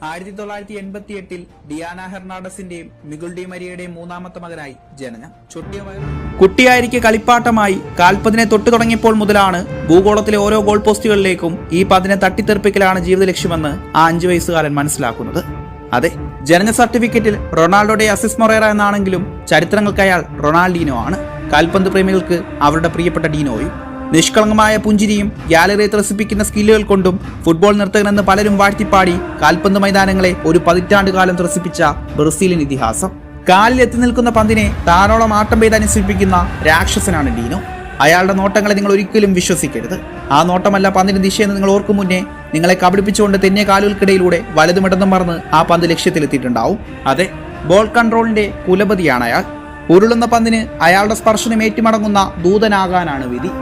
1988 Diana ഹെർണാണ്ടസിന്റെയും Miguel D മരിയയുടെയും മൂന്നാമത്തെ മകനായി ജനനം. കുട്ടിയായിരിക്കെ കളിപ്പാട്ടമായി കാൽപന്തിനെ തൊട്ടു തുടങ്ങിയപ്പോൾ മുതലാണ് ഭൂഗോളത്തിലെ ഓരോ ഗോൾ പോസ്റ്റുകളിലേക്കും ഈ പന്തിനെ തട്ടിത്തെറിപ്പിക്കലാണ് ജീവിത ലക്ഷ്യമെന്ന് ആ 5 വയസ്സുകാരൻ മനസ്സിലാക്കുന്നത്. അതെ, ജനന സർട്ടിഫിക്കറ്റിൽ റൊണാൾഡോയുടെ അസിസ് മൊറേറ എന്നാണെങ്കിലും ചരിത്രങ്ങൾക്ക് അയാൾ റൊണാൾഡീനോ ആണ്. കാൽപന്ത് പ്രേമികൾക്ക് അവരുടെ പ്രിയപ്പെട്ട ഡീനോയും. നിഷ്കളങ്കമായ പുഞ്ചിരിയും ഗാലറിയെ ത്രസിപ്പിക്കുന്ന സ്കില്ലുകൾ കൊണ്ടും ഫുട്ബോൾ നിർത്തകനെന്ന് പലരും വാഴ്ത്തിപ്പാടി കാൽപന്ത് മൈതാനങ്ങളെ ഒരു 10 പതിറ്റാണ്ടുകാലം ത്രസിപ്പിച്ച ബ്രസീലിയൻ ഇതിഹാസം. കാലിൽ എത്തി നിൽക്കുന്ന പന്തിനെ താനോളം ആട്ടം പെയ്ത് അനുസരിപ്പിക്കുന്ന രാക്ഷസനാണ് ഡീനോ. അയാളുടെ നോട്ടങ്ങളെ നിങ്ങൾ ഒരിക്കലും വിശ്വസിക്കരുത്. ആ നോട്ടമല്ല പന്തിന്റെ ദിശയെന്ന് നിങ്ങൾ ഓർക്കും മുന്നേ നിങ്ങളെ കബളിപ്പിച്ചുകൊണ്ട് തെന്നിയ കാലുകൾക്കിടയിലൂടെ വലതുമിടന്നും മറന്ന് ആ പന്ത് ലക്ഷ്യത്തിലെത്തിയിട്ടുണ്ടാവും. അതെ, ബോൾ കൺട്രോളിന്റെ കുലപതിയാണ് അയാൾ. ഉരുളുന്ന പന്തിന് അയാളുടെ സ്പർശനം ഏറ്റുമടങ്ങുന്ന ദൂതനാകാനാണ് വിധി.